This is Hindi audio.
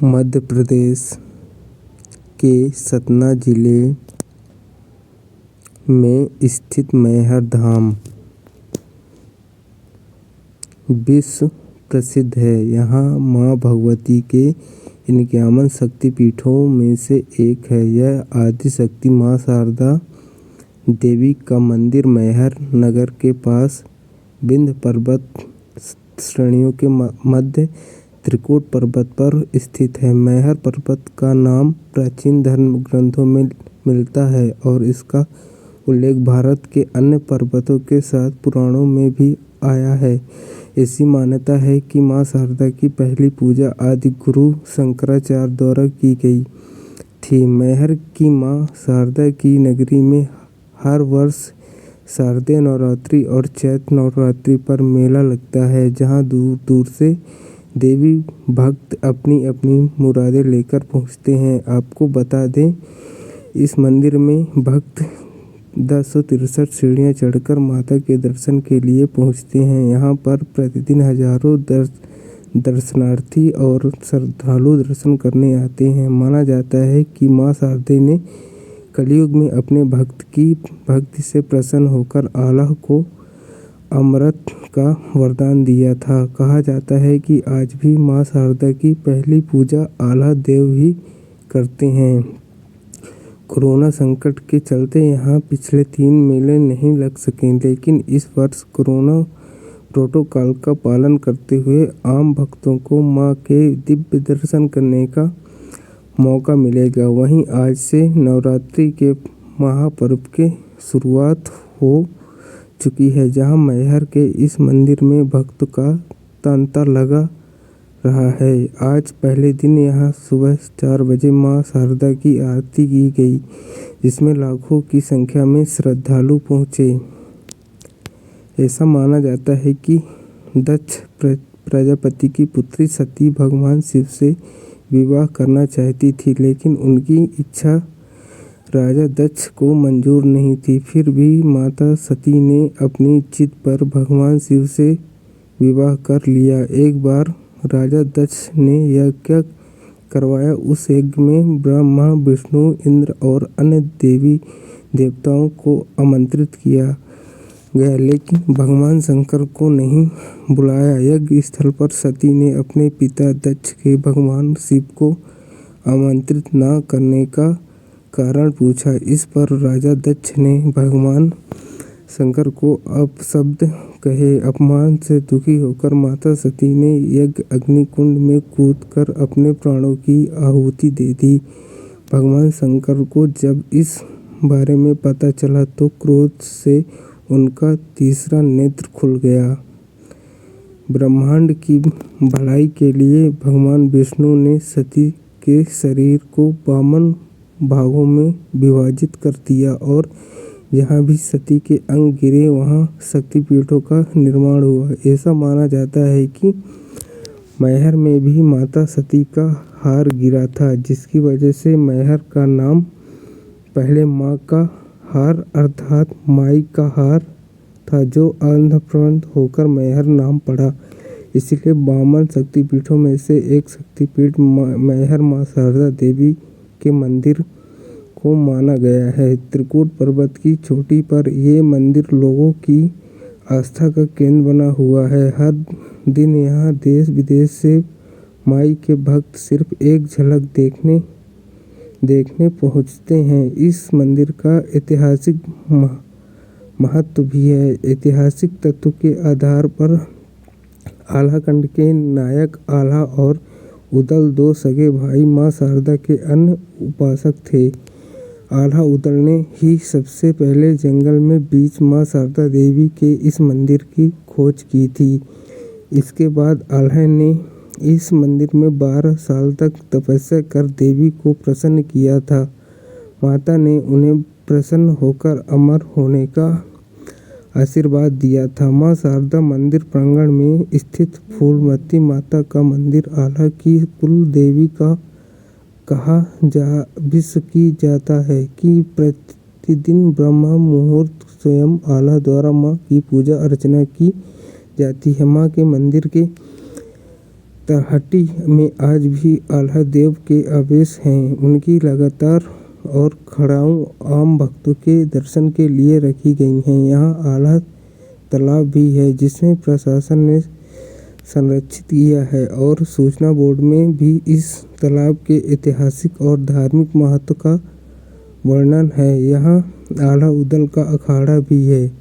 मध्य प्रदेश के सतना जिले में स्थित मैहर धाम विश्व प्रसिद्ध है। यहाँ माँ भगवती के 51 शक्तिपीठों में से एक है। यह आदिशक्ति माँ शारदा देवी का मंदिर मैहर नगर के पास विंध्य पर्वत श्रेणियों के मध्य त्रिकुट पर्वत पर स्थित है। मैहर पर्वत का नाम प्राचीन धर्म ग्रंथों में मिलता है और इसका उल्लेख भारत के अन्य पर्वतों के साथ पुराणों में भी आया है। ऐसी मान्यता है कि माँ शारदा की पहली पूजा आदि गुरु शंकराचार्य द्वारा की गई थी। मैहर की माँ शारदा की नगरी में हर वर्ष शारदीय नवरात्रि और चैत्र नवरात्रि पर मेला लगता है, जहाँ दूर दूर से देवी भक्त अपनी अपनी मुरादें लेकर पहुँचते हैं। आपको बता दें, इस मंदिर में भक्त 1063 सीढ़ियाँ चढ़कर माता के दर्शन के लिए पहुँचते हैं। यहाँ पर प्रतिदिन हजारों दर्शनार्थी और श्रद्धालु दर्शन करने आते हैं। माना जाता है कि माँ शारदा ने कलयुग में अपने भक्त की भक्ति से प्रसन्न होकर आल्हा को अमृत का वरदान दिया था। कहा जाता है कि आज भी माँ शारदा की पहली पूजा आल्हा देव ही करते हैं। कोरोना संकट के चलते यहाँ पिछले 3 मेले नहीं लग सके, लेकिन इस वर्ष कोरोना प्रोटोकॉल का पालन करते हुए आम भक्तों को माँ के दिव्य दर्शन करने का मौका मिलेगा। वहीं आज से नवरात्रि के महापर्व की शुरुआत हो चुकी है, जहां मैहर के इस मंदिर में भक्तों का तांता लगा रहा है। आज पहले दिन यहां सुबह 4 बजे मां शारदा की आरती की गई, जिसमें लाखों की संख्या में श्रद्धालु पहुंचे। ऐसा माना जाता है कि दक्ष प्रजापति की पुत्री सती भगवान शिव से विवाह करना चाहती थी, लेकिन उनकी इच्छा राजा दक्ष को मंजूर नहीं थी। फिर भी माता सती ने अपनी जिद पर भगवान शिव से विवाह कर लिया। एक बार राजा दक्ष ने यज्ञ करवाया। उस यज्ञ में ब्रह्मा, विष्णु, इंद्र और अन्य देवी देवताओं को आमंत्रित किया गया, लेकिन भगवान शंकर को नहीं बुलाया। यज्ञ स्थल पर सती ने अपने पिता दक्ष के भगवान शिव को आमंत्रित न करने का कारण पूछा। इस पर राजा दक्ष ने भगवान शंकर को अपशब्द कहे। अपमान से दुखी होकर माता सती ने यज्ञ अग्निकुंड में कूदकर अपने प्राणों की आहुति दे दी। भगवान शंकर को जब इस बारे में पता चला तो क्रोध से उनका तीसरा नेत्र खुल गया। ब्रह्मांड की भलाई के लिए भगवान विष्णु ने सती के शरीर को 52 भागों में विभाजित कर दिया और जहाँ भी सती के अंग गिरे वहाँ शक्तिपीठों का निर्माण हुआ। ऐसा माना जाता है कि मैहर में भी माता सती का हार गिरा था, जिसकी वजह से मैहर का नाम पहले माँ का हार अर्थात माई का हार था, जो अंधप्रवंत होकर मैहर नाम पड़ा। इसलिए 52 शक्तिपीठों में से एक शक्तिपीठ मैहर माँ शारदा देवी के मंदिर को माना गया है। त्रिकुट पर्वत की चोटी पर ये मंदिर लोगों की आस्था का केंद्र बना हुआ है। हर दिन यहाँ देश विदेश से माई के भक्त सिर्फ एक झलक देखने पहुँचते हैं। इस मंदिर का ऐतिहासिक महत्व भी है। ऐतिहासिक तथ्यों के आधार पर आल्हा खंड के नायक आल्हा और उदल 2 सगे भाई माँ शारदा के अन्य उपासक थे। आल्हा उदल ने ही सबसे पहले जंगल में बीच माँ शारदा देवी के इस मंदिर की खोज की थी। इसके बाद आल्हा ने इस मंदिर में 12 साल तक तपस्या कर देवी को प्रसन्न किया था। माता ने उन्हें प्रसन्न होकर अमर होने का आशीर्वाद दिया था। माँ शारदा मंदिर प्रांगण में स्थित फूलमती माता का मंदिर आल्हा की कुल देवी का कहा विश्व की जाता है कि प्रतिदिन ब्रह्म मुहूर्त स्वयं आल्हा द्वारा माँ की पूजा अर्चना की जाती है। माँ के मंदिर के तलहटी में आज भी आल्हा देव के अवशेष हैं। उनकी लगातार और खड़ाऊ आम भक्तों के दर्शन के लिए रखी गई हैं। यहाँ आल्हा तालाब भी है जिसमें प्रशासन ने संरक्षित किया है और सूचना बोर्ड में भी इस तालाब के ऐतिहासिक और धार्मिक महत्व का वर्णन है। यहाँ आल्हा उदल का अखाड़ा भी है।